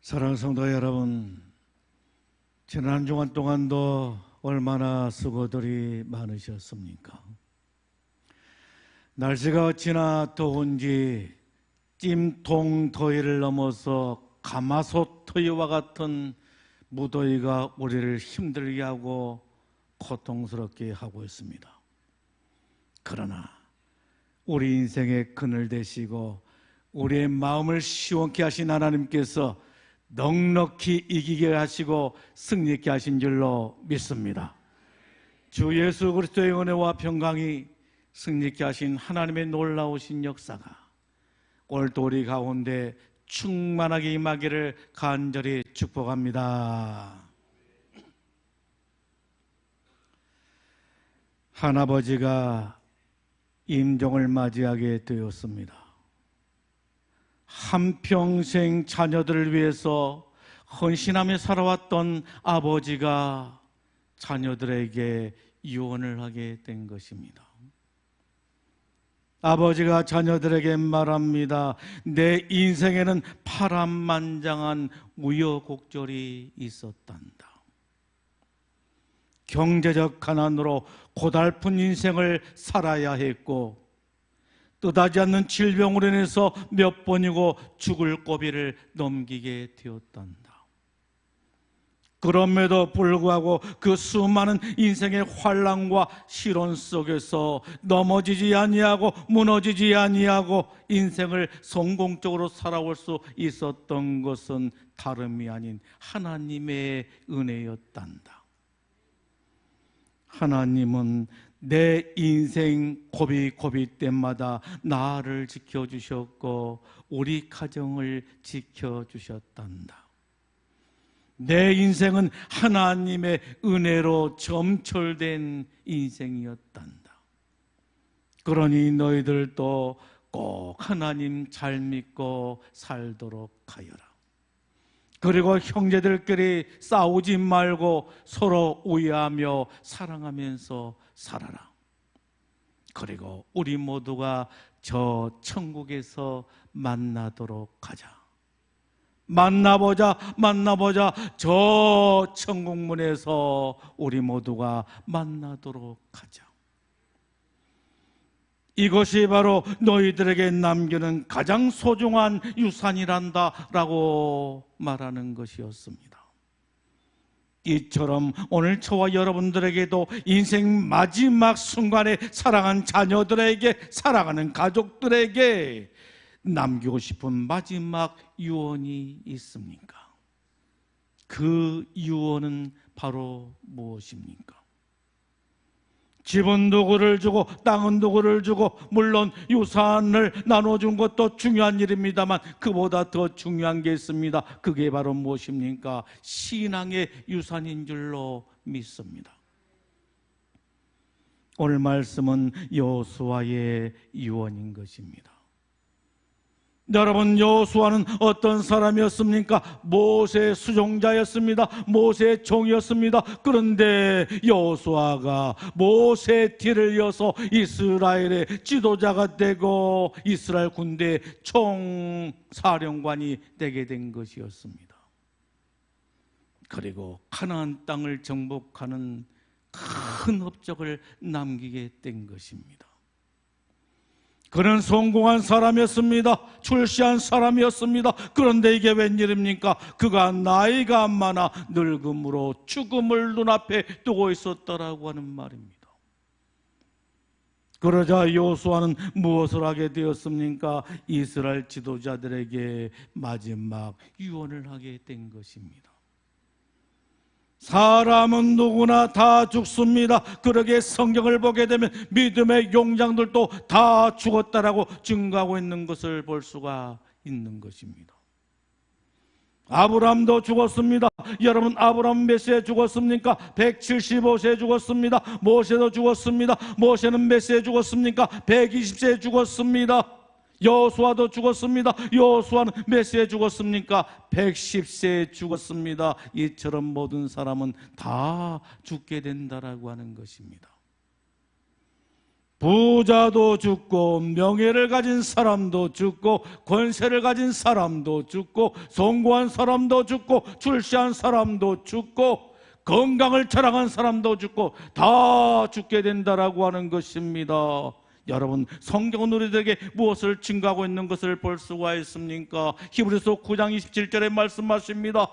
사랑하는 성도 여러분, 지난 한 주간 동안도 얼마나 수고들이 많으셨습니까? 날씨가 어찌나 더운지 찜통 더위를 넘어서 가마솥 더위와 같은 무더위가 우리를 힘들게 하고 고통스럽게 하고 있습니다. 그러나 우리 인생의 그늘 되시고 우리의 마음을 시원케 하신 하나님께서 넉넉히 이기게 하시고 승리케 하신 줄로 믿습니다. 주 예수 그리스도의 은혜와 평강이 승리케 하신 하나님의 놀라우신 역사가 오늘도 우리 가운데 충만하게 임하기를 간절히 축복합니다. 하나버지가 임종을 맞이하게 되었습니다. 한평생 자녀들을 위해서 헌신하며 살아왔던 아버지가 자녀들에게 유언을 하게 된 것입니다. 아버지가 자녀들에게 말합니다. 내 인생에는 파란만장한 우여곡절이 있었단다. 경제적 가난으로 고달픈 인생을 살아야 했고 뜻하지 않는 질병으로 인해서 몇 번이고 죽을 고비를 넘기게 되었단다. 그럼에도 불구하고 그 수많은 인생의 환난과 시련 속에서 넘어지지 아니하고 무너지지 아니하고 인생을 성공적으로 살아올 수 있었던 것은 다름이 아닌 하나님의 은혜였단다. 하나님은 내 인생 고비 때마다 나를 지켜주셨고 우리 가정을 지켜주셨단다. 내 인생은 하나님의 은혜로 점철된 인생이었단다. 그러니 너희들도 꼭 하나님 잘 믿고 살도록 하여라. 그리고 형제들끼리 싸우지 말고 서로 우애하며 사랑하면서 살아라. 그리고 우리 모두가 저 천국에서 만나도록 하자. 만나보자. 저 천국문에서 우리 모두가 만나도록 하자. 이것이 바로 너희들에게 남기는 가장 소중한 유산이란다 라고 말하는 것이었습니다. 이처럼 오늘 저와 여러분들에게도 인생 마지막 순간에 사랑하는 자녀들에게, 사랑하는 가족들에게 남기고 싶은 마지막 유언이 있습니까? 그 유언은 바로 무엇입니까? 집은 누구를 주고 땅은 누구를 주고 물론 유산을 나눠준 것도 중요한 일입니다만 그보다 더 중요한 게 있습니다. 그게 바로 무엇입니까? 신앙의 유산인 줄로 믿습니다. 오늘 말씀은 여호수아의 유언인 것입니다. 여러분, 여호수아는 어떤 사람이었습니까? 모세의 수종자였습니다. 모세의 종이었습니다. 그런데 여호수아가 모세의 뒤를 이어서 이스라엘의 지도자가 되고 이스라엘 군대의 총사령관이 되게 된 것이었습니다. 그리고 가나안 땅을 정복하는 큰 업적을 남기게 된 것입니다. 그는 성공한 사람이었습니다. 출세한 사람이었습니다. 그런데 이게 웬일입니까? 그가 나이가 많아 늙음으로 죽음을 눈앞에 두고 있었다라고 하는 말입니다. 그러자 여호수아는 무엇을 하게 되었습니까? 이스라엘 지도자들에게 마지막 유언을 하게 된 것입니다. 사람은 누구나 다 죽습니다. 그러기에 성경을 보게 되면 믿음의 용장들도 다 죽었다라고 증거하고 있는 것을 볼 수가 있는 것입니다. 아브라함도 죽었습니다. 여러분, 아브라함 몇 세에 죽었습니까? 175세에 죽었습니다. 모세도 죽었습니다. 모세는 몇 세에 죽었습니까? 120세에 죽었습니다. 여호수아도 죽었습니다. 여호수아는 몇 세에 죽었습니까? 110세에 죽었습니다. 이처럼 모든 사람은 다 죽게 된다라고 하는 것입니다. 부자도 죽고 명예를 가진 사람도 죽고 권세를 가진 사람도 죽고 성공한 사람도 죽고 출세한 사람도 죽고 건강을 자랑한 사람도 죽고 다 죽게 된다라고 하는 것입니다. 여러분, 성경은 우리들에게 무엇을 증거하고 있는 것을 볼 수가 있습니까? 히브리서 9장 27절에 말씀하십니다.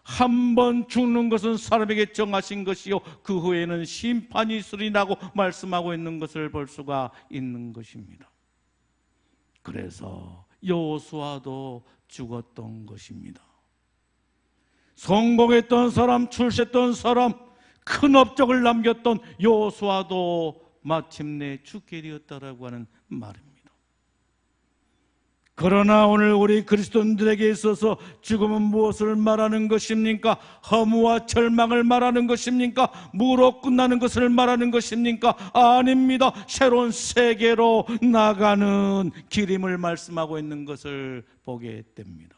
한 번 죽는 것은 사람에게 정하신 것이요 그 후에는 심판이 있으리라고 말씀하고 있는 것을 볼 수가 있는 것입니다. 그래서 여호수아도 죽었던 것입니다. 성공했던 사람, 출세했던 사람, 큰 업적을 남겼던 여호수아도 마침내 죽게 되었다라고 하는 말입니다. 그러나 오늘 우리 그리스도인들에게 있어서 죽음은 무엇을 말하는 것입니까? 허무와 절망을 말하는 것입니까? 무로 끝나는 것을 말하는 것입니까? 아닙니다. 새로운 세계로 나가는 길임을 말씀하고 있는 것을 보게 됩니다.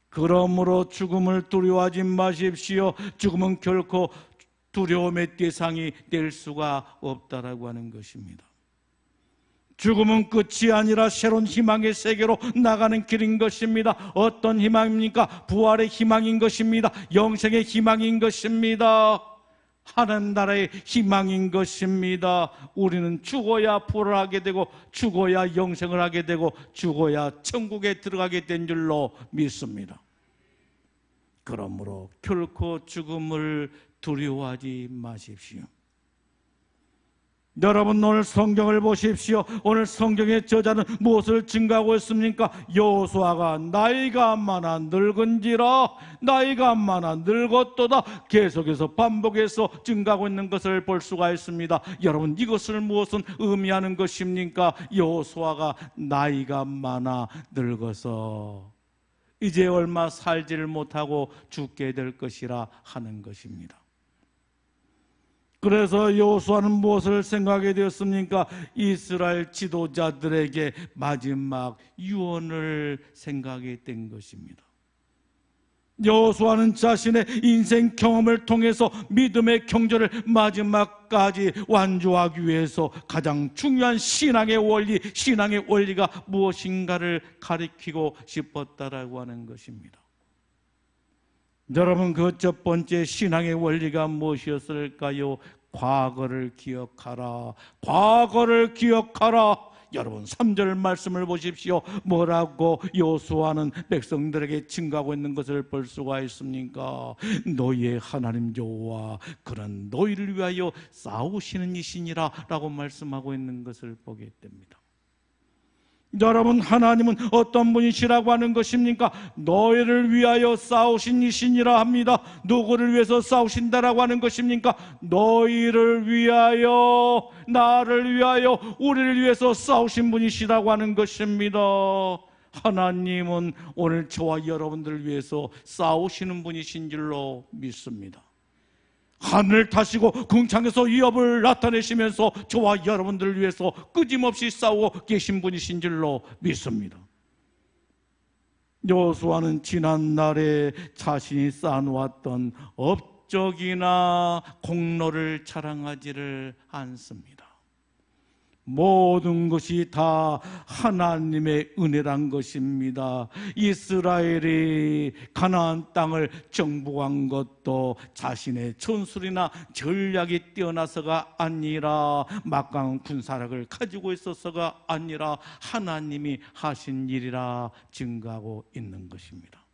그러므로 죽음을 두려워하지 마십시오. 죽음은 결코 두려움의 대상이 될 수가 없다라고 하는 것입니다. 죽음은 끝이 아니라 새로운 희망의 세계로 나가는 길인 것입니다. 어떤 희망입니까? 부활의 희망인 것입니다. 영생의 희망인 것입니다. 하나님 나라의 희망인 것입니다. 우리는 죽어야 부활을 하게 되고 죽어야 영생을 하게 되고 죽어야 천국에 들어가게 된 줄로 믿습니다. 그러므로 결코 죽음을 두려워하지 마십시오. 여러분, 오늘 성경을 보십시오. 오늘 성경의 저자는 무엇을 증가하고 있습니까? 여호수아가 나이가 많아 늙은지라 나이가 많아 늙었도다 계속해서 반복해서 증가하고 있는 것을 볼 수가 있습니다. 여러분, 이것을 무엇은 의미하는 것입니까? 여호수아가 나이가 많아 늙어서 이제 얼마 살지를 못하고 죽게 될 것이라 하는 것입니다. 그래서 여호수아는 무엇을 생각하게 되었습니까? 이스라엘 지도자들에게 마지막 유언을 생각하게 된 것입니다. 여호수아는 자신의 인생 경험을 통해서 믿음의 경전을 마지막까지 완주하기 위해서 가장 중요한 신앙의 원리, 신앙의 원리가 무엇인가를 가리키고 싶었다라고 하는 것입니다. 여러분, 그 첫 번째 신앙의 원리가 무엇이었을까요? 과거를 기억하라. 과거를 기억하라. 여러분, 3절 말씀을 보십시오. 뭐라고 여호수아는 백성들에게 증거하고 있는 것을 볼 수가 있습니까? 너희의 하나님 여호와 그는 너희를 위하여 싸우시는 이시니라 라고 말씀하고 있는 것을 보게 됩니다. 여러분, 하나님은 어떤 분이시라고 하는 것입니까? 너희를 위하여 싸우신 이시니라 합니다. 누구를 위해서 싸우신다라고 하는 것입니까? 너희를 위하여, 나를 위하여, 우리를 위해서 싸우신 분이시라고 하는 것입니다. 하나님은 오늘 저와 여러분들을 위해서 싸우시는 분이신 줄로 믿습니다. 하늘을 타시고 궁창에서 위협을 나타내시면서 저와 여러분들을 위해서 끊임없이 싸우고 계신 분이신 줄로 믿습니다. 여호수아는 지난날에 자신이 쌓아놓았던 업적이나 공로를 자랑하지를 않습니다. 모든 것이 다 하나님의 은혜란 것입니다. 이스라엘이 가나안 땅을 정복한 것도 자신의 전술이나 전략이 뛰어나서가 아니라 막강한 군사력을 가지고 있어서가 아니라 하나님이 하신 일이라 증거하고 있는 것입니다.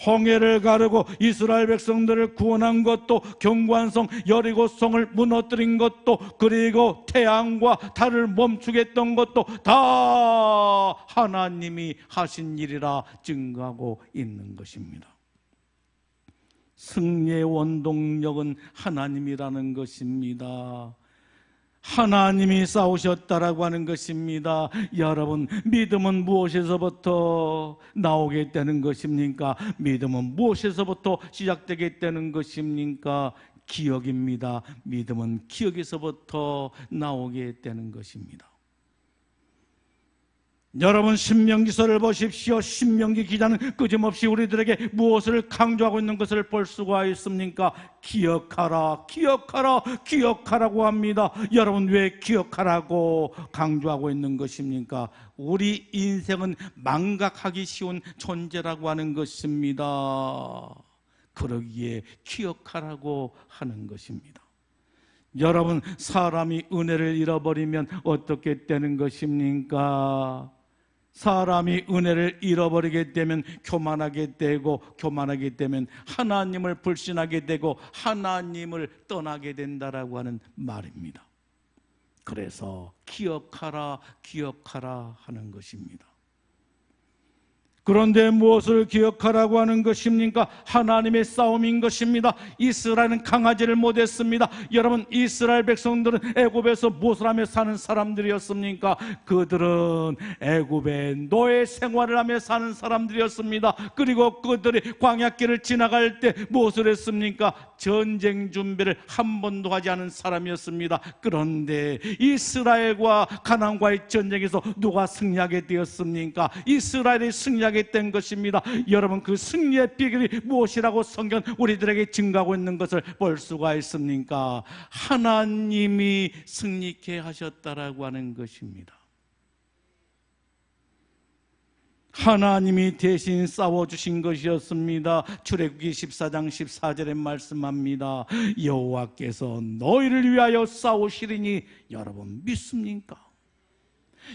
홍해를 가르고 이스라엘 백성들을 구원한 것도, 견고한 성 여리고성을 무너뜨린 것도, 그리고 태양과 달을 멈추게 했던 것도 다 하나님이 하신 일이라 증거하고 있는 것입니다. 승리의 원동력은 하나님이라는 것입니다. 하나님이 싸우셨다라고 하는 것입니다. 여러분, 믿음은 무엇에서부터 나오게 되는 것입니까? 믿음은 무엇에서부터 시작되게 되는 것입니까? 기억입니다. 믿음은 기억에서부터 나오게 되는 것입니다. 여러분 신명기서를 보십시오. 신명기 기자는 끊임없이 우리들에게 무엇을 강조하고 있는 것을 볼 수가 있습니까? 기억하라, 기억하라, 기억하라고 합니다. 여러분 왜 기억하라고 강조하고 있는 것입니까? 우리 인생은 망각하기 쉬운 존재라고 하는 것입니다. 그러기에 기억하라고 하는 것입니다. 여러분 사람이 은혜를 잃어버리면 어떻게 되는 것입니까? 사람이 은혜를 잃어버리게 되면 교만하게 되고, 교만하게 되면 하나님을 불신하게 되고 하나님을 떠나게 된다라고 하는 말입니다. 그래서 기억하라, 기억하라 하는 것입니다. 그런데 무엇을 기억하라고 하는 것입니까? 하나님의 싸움인 것입니다. 이스라엘은 강하지를 못했습니다. 여러분 이스라엘 백성들은 애굽에서 무엇을 하며 사는 사람들이었습니까? 그들은 애굽에 노예 생활을 하며 사는 사람들이었습니다. 그리고 그들이 광야길을 지나갈 때 무엇을 했습니까? 전쟁 준비를 한 번도 하지 않은 사람이었습니다. 그런데 이스라엘과 가나안과의 전쟁에서 누가 승리하게 되었습니까? 이스라엘이 승리하게 된 것입니다. 여러분 그 승리의 비결이 무엇이라고 성경 우리들에게 증가하고 있는 것을 볼 수가 있습니까? 하나님이 승리케 하셨다라고 하는 것입니다. 하나님이 대신 싸워주신 것이었습니다. 출애굽기 14장 14절에 말씀합니다. 여호와께서 너희를 위하여 싸우시리니 여러분 믿습니까?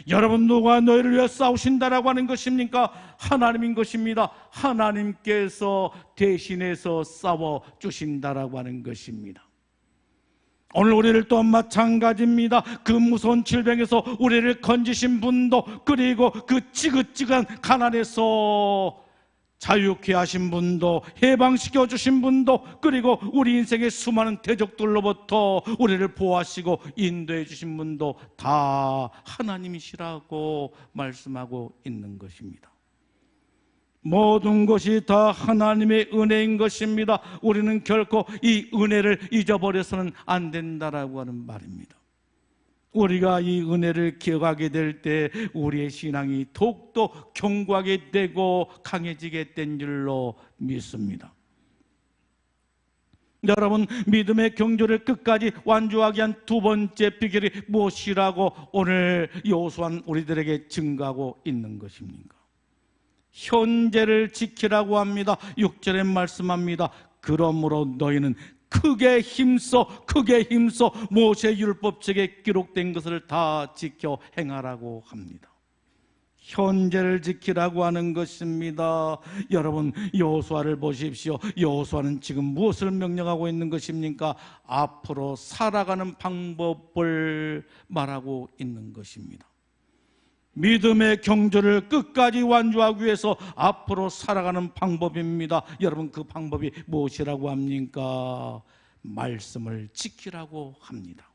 여러분 누가 너희를 위해 싸우신다라고 하는 것입니까? 하나님인 것입니다. 하나님께서 대신해서 싸워주신다라고 하는 것입니다. 오늘 우리를 또한 마찬가지입니다. 그 무서운 질병에서 우리를 건지신 분도, 그리고 그 지긋지긋한 가난에서 자유케 하신 분도, 해방시켜 주신 분도, 그리고 우리 인생의 수많은 대적들로부터 우리를 보호하시고 인도해 주신 분도 다 하나님이시라고 말씀하고 있는 것입니다. 모든 것이 다 하나님의 은혜인 것입니다. 우리는 결코 이 은혜를 잊어버려서는 안 된다라고 하는 말입니다. 우리가 이 은혜를 기억하게 될 때 우리의 신앙이 더욱더 견고하게 되고 강해지게 된 줄로 믿습니다. 여러분 믿음의 경주를 끝까지 완주하게 한 두 번째 비결이 무엇이라고 오늘 여호수아는 우리들에게 증거하고 있는 것입니까? 현재를 지키라고 합니다. 6절에 말씀합니다. 그러므로 너희는 크게 힘써 모세 율법책에 기록된 것을 다 지켜 행하라고 합니다. 현재를 지키라고 하는 것입니다. 여러분 여호수아를 보십시오. 여호수아는 지금 무엇을 명령하고 있는 것입니까? 앞으로 살아가는 방법을 말하고 있는 것입니다. 믿음의 경주를 끝까지 완주하기 위해서 앞으로 살아가는 방법입니다. 여러분 그 방법이 무엇이라고 합니까? 말씀을 지키라고 합니다.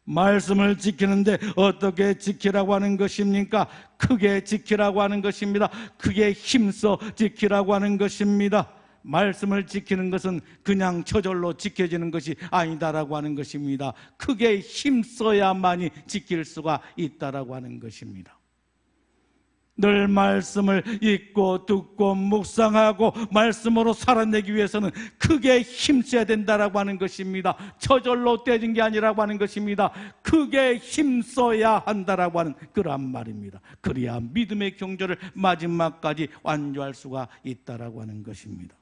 말씀을 지키는데 어떻게 지키라고 하는 것입니까? 크게 지키라고 하는 것입니다. 크게 힘써 지키라고 하는 것입니다. 말씀을 지키는 것은 그냥 저절로 지켜지는 것이 아니다라고 하는 것입니다. 크게 힘써야만이 지킬 수가 있다라고 하는 것입니다. 늘 말씀을 읽고 듣고 묵상하고 말씀으로 살아내기 위해서는 크게 힘써야 된다라고 하는 것입니다. 저절로 떼진 게 아니라고 하는 것입니다. 크게 힘써야 한다라고 하는 그러한 말입니다. 그래야 믿음의 경주를 마지막까지 완주할 수가 있다라고 하는 것입니다.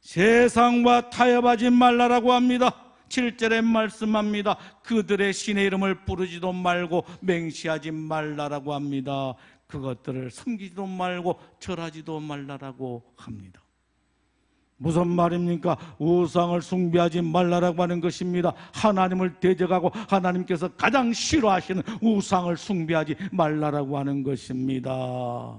세상과 타협하지 말라라고 합니다. 7절에 말씀합니다. 그들의 신의 이름을 부르지도 말고 맹시하지 말라라고 합니다. 그것들을 섬기지도 말고 절하지도 말라라고 합니다. 무슨 말입니까? 우상을 숭배하지 말라라고 하는 것입니다. 하나님을 대적하고 하나님께서 가장 싫어하시는 우상을 숭배하지 말라라고 하는 것입니다.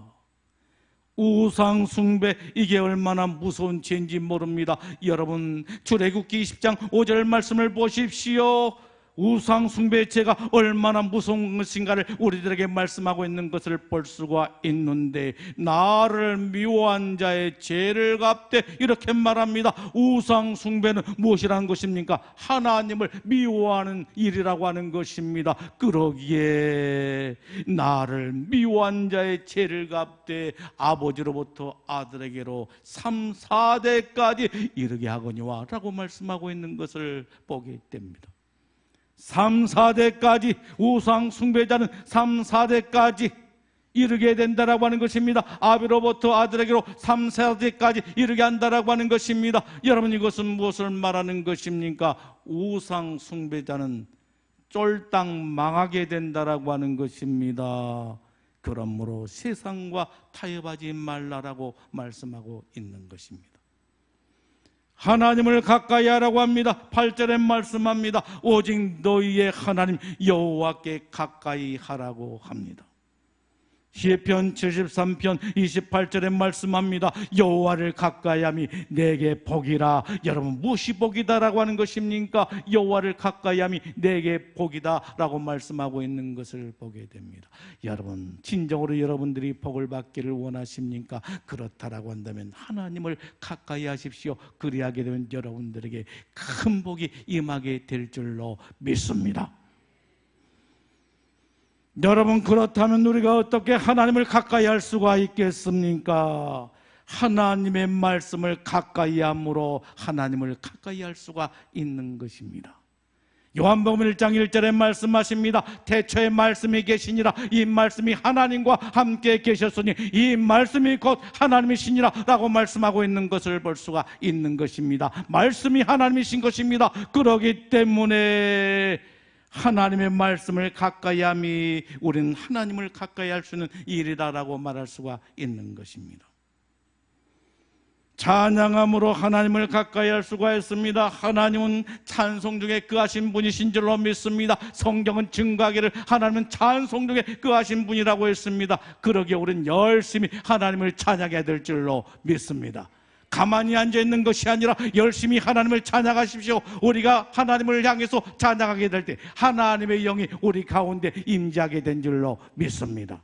우상 숭배, 이게 얼마나 무서운 죄인지 모릅니다. 여러분 출애굽기 20장 5절 말씀을 보십시오. 우상 숭배의 죄가 얼마나 무서운 것인가를 우리들에게 말씀하고 있는 것을 볼 수가 있는데, 나를 미워한 자의 죄를 갚되 이렇게 말합니다. 우상 숭배는 무엇이라는 것입니까? 하나님을 미워하는 일이라고 하는 것입니다. 그러기에 나를 미워한 자의 죄를 갚되 아버지로부터 아들에게로 3, 4대까지 이르게 하거니와 라고 말씀하고 있는 것을 보게 됩니다. 3, 4대까지, 우상 숭배자는 3, 4대까지 이르게 된다라고 하는 것입니다. 아비로부터 아들에게로 3, 4대까지 이르게 한다라고 하는 것입니다. 여러분, 이것은 무엇을 말하는 것입니까? 우상 숭배자는 쫄딱 망하게 된다라고 하는 것입니다. 그러므로 세상과 타협하지 말라라고 말씀하고 있는 것입니다. 하나님을 가까이 하라고 합니다. 8절에 말씀합니다. 오직 너희의 하나님 여호와께 가까이 하라고 합니다. 시편 73편 28절에 말씀합니다. 여호와를 가까이함이 내게 복이라. 여러분, 무엇이 복이다라고 하는 것입니까? 여호와를 가까이함이 내게 복이다라고 말씀하고 있는 것을 보게 됩니다. 여러분, 진정으로 여러분들이 복을 받기를 원하십니까? 그렇다라고 한다면 하나님을 가까이 하십시오. 그리하게 되면 여러분들에게 큰 복이 임하게 될 줄로 믿습니다. 여러분, 그렇다면 우리가 어떻게 하나님을 가까이 할 수가 있겠습니까? 하나님의 말씀을 가까이 함으로 하나님을 가까이 할 수가 있는 것입니다. 요한복음 1장 1절에 말씀하십니다. 태초에 말씀이 계시니라. 이 말씀이 하나님과 함께 계셨으니 이 말씀이 곧 하나님이시니라 라고 말씀하고 있는 것을 볼 수가 있는 것입니다. 말씀이 하나님이신 것입니다. 그러기 때문에 하나님의 말씀을 가까이 함이 우리는 하나님을 가까이 할 수 있는 일이다라고 말할 수가 있는 것입니다. 찬양함으로 하나님을 가까이 할 수가 있습니다. 하나님은 찬송 중에 거하신 분이신 줄로 믿습니다. 성경은 증거하기를 하나님은 찬송 중에 거하신 분이라고 했습니다. 그러기에 우리는 열심히 하나님을 찬양해야 될 줄로 믿습니다. 가만히 앉아있는 것이 아니라 열심히 하나님을 찬양하십시오. 우리가 하나님을 향해서 찬양하게 될 때 하나님의 영이 우리 가운데 임재하게 된 줄로 믿습니다.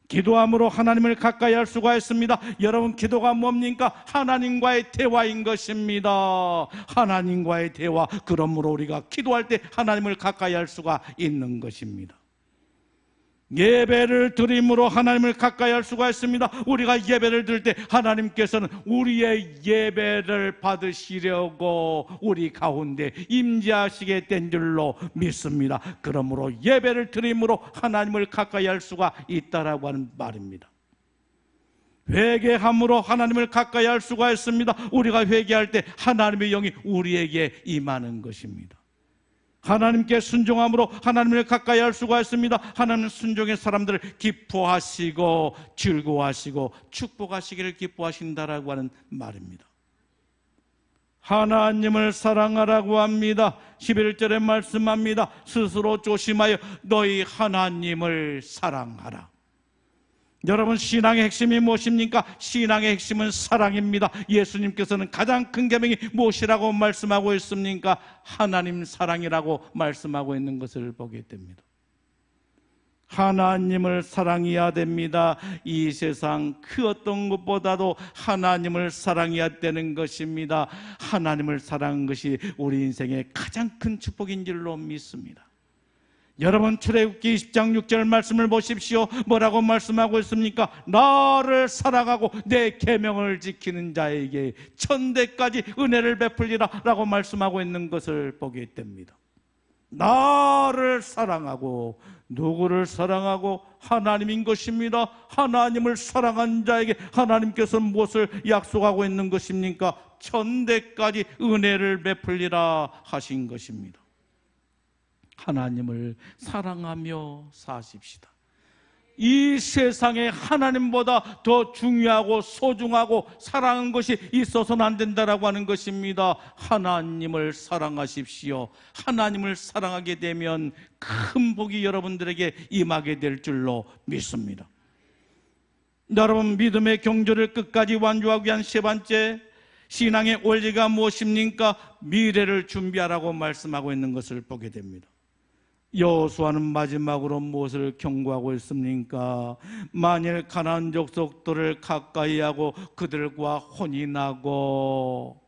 기도함으로 하나님을 가까이 할 수가 있습니다. 여러분, 기도가 뭡니까? 하나님과의 대화인 것입니다. 하나님과의 대화. 그러므로 우리가 기도할 때 하나님을 가까이 할 수가 있는 것입니다. 예배를 드림으로 하나님을 가까이 할 수가 있습니다. 우리가 예배를 드릴 때 하나님께서는 우리의 예배를 받으시려고 우리 가운데 임재하시게 된 줄로 믿습니다. 그러므로 예배를 드림으로 하나님을 가까이 할 수가 있다라고 하는 말입니다. 회개함으로 하나님을 가까이 할 수가 있습니다. 우리가 회개할 때 하나님의 영이 우리에게 임하는 것입니다. 하나님께 순종함으로 하나님을 가까이 할 수가 있습니다. 하나님은 순종의 사람들을 기뻐하시고 즐거워하시고 축복하시기를 기뻐하신다라고 하는 말입니다. 하나님을 사랑하라고 합니다. 11절에 말씀합니다. 스스로 조심하여 너희 하나님을 사랑하라. 여러분, 신앙의 핵심이 무엇입니까? 신앙의 핵심은 사랑입니다. 예수님께서는 가장 큰 계명이 무엇이라고 말씀하고 있습니까? 하나님 사랑이라고 말씀하고 있는 것을 보게 됩니다. 하나님을 사랑해야 됩니다. 이 세상 그 어떤 것보다도 하나님을 사랑해야 되는 것입니다. 하나님을 사랑하는 것이 우리 인생의 가장 큰 축복인 줄로 믿습니다. 여러분, 출애굽기 20장 6절 말씀을 보십시오. 뭐라고 말씀하고 있습니까? 나를 사랑하고 내 계명을 지키는 자에게 천대까지 은혜를 베풀리라 라고 말씀하고 있는 것을 보게 됩니다. 나를 사랑하고, 누구를 사랑하고? 하나님인 것입니다. 하나님을 사랑한 자에게 하나님께서 무엇을 약속하고 있는 것입니까? 천대까지 은혜를 베풀리라 하신 것입니다. 하나님을 사랑하며 사십시다. 이 세상에 하나님보다 더 중요하고 소중하고 사랑하는 것이 있어서는 안 된다라고 하는 것입니다. 하나님을 사랑하십시오. 하나님을 사랑하게 되면 큰 복이 여러분들에게 임하게 될 줄로 믿습니다. 여러분, 믿음의 경주를 끝까지 완주하기 위한 세 번째, 신앙의 원리가 무엇입니까? 미래를 준비하라고 말씀하고 있는 것을 보게 됩니다. 여호수아는 마지막으로 무엇을 경고하고 있습니까? 만일 가나안 족속들을 가까이 하고 그들과 혼이 나고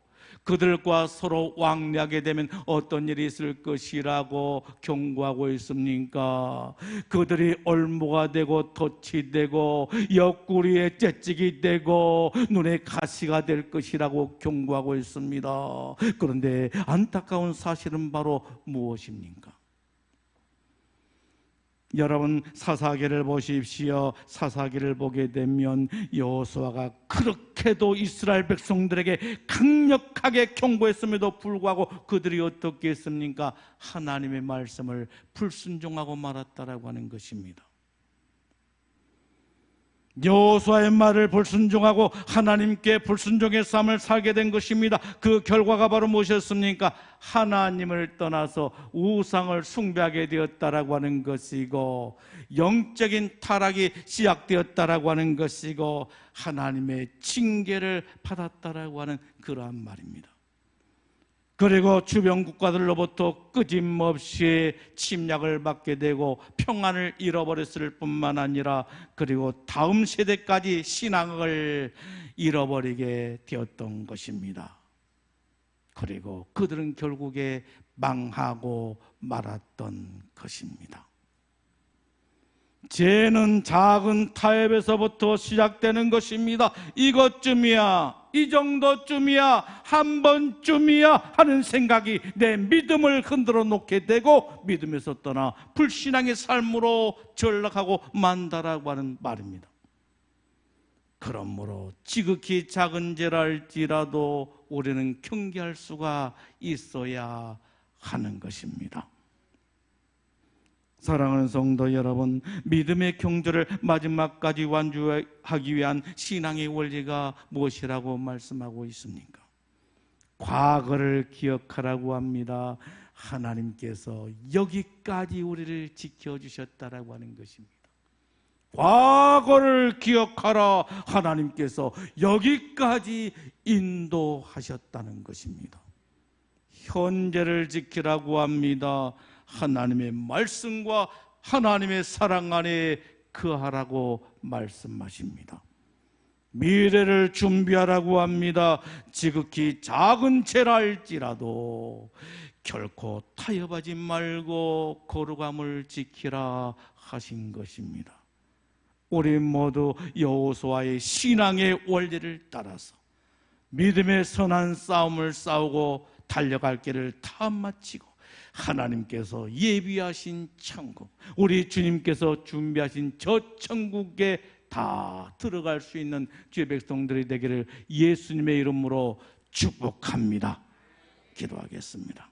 그들과 서로 왕래하게 되면 어떤 일이 있을 것이라고 경고하고 있습니까? 그들이 올무가 되고 덫이 되고 옆구리에 째찍이 되고 눈에 가시가 될 것이라고 경고하고 있습니다. 그런데 안타까운 사실은 바로 무엇입니까? 여러분, 사사기를 보십시오. 사사기를 보게 되면 여호수아가 그렇게도 이스라엘 백성들에게 강력하게 경고했음에도 불구하고 그들이 어떻게 했습니까? 하나님의 말씀을 불순종하고 말았다라고 하는 것입니다. 여호수아의 말을 불순종하고 하나님께 불순종의 삶을 살게 된 것입니다. 그 결과가 바로 무엇이었습니까? 하나님을 떠나서 우상을 숭배하게 되었다라고 하는 것이고, 영적인 타락이 시작되었다라고 하는 것이고, 하나님의 징계를 받았다라고 하는 그러한 말입니다. 그리고 주변 국가들로부터 끊임없이 침략을 받게 되고 평안을 잃어버렸을 뿐만 아니라 그리고 다음 세대까지 신앙을 잃어버리게 되었던 것입니다. 그리고 그들은 결국에 망하고 말았던 것입니다. 죄는 작은 타협에서부터 시작되는 것입니다. 이것쯤이야, 이 정도쯤이야, 한 번쯤이야 하는 생각이 내 믿음을 흔들어 놓게 되고 믿음에서 떠나 불신앙의 삶으로 전락하고 만다라고 하는 말입니다. 그러므로 지극히 작은 죄랄지라도 우리는 경계할 수가 있어야 하는 것입니다. 사랑하는 성도 여러분, 믿음의 경주를 마지막까지 완주하기 위한 신앙의 원리가 무엇이라고 말씀하고 있습니까? 과거를 기억하라고 합니다. 하나님께서 여기까지 우리를 지켜주셨다라고 하는 것입니다. 과거를 기억하라. 하나님께서 여기까지 인도하셨다는 것입니다. 현재를 지키라고 합니다. 하나님의 말씀과 하나님의 사랑 안에 거하라고 말씀하십니다. 미래를 준비하라고 합니다. 지극히 작은 죄라 할지라도 결코 타협하지 말고 거룩함을 지키라 하신 것입니다. 우리 모두 여호수아의 신앙의 원리를 따라서 믿음의 선한 싸움을 싸우고 달려갈 길을 다 마치고 하나님께서 예비하신 천국, 우리 주님께서 준비하신 저 천국에 다 들어갈 수 있는 주의 백성들이 되기를 예수님의 이름으로 축복합니다. 기도하겠습니다.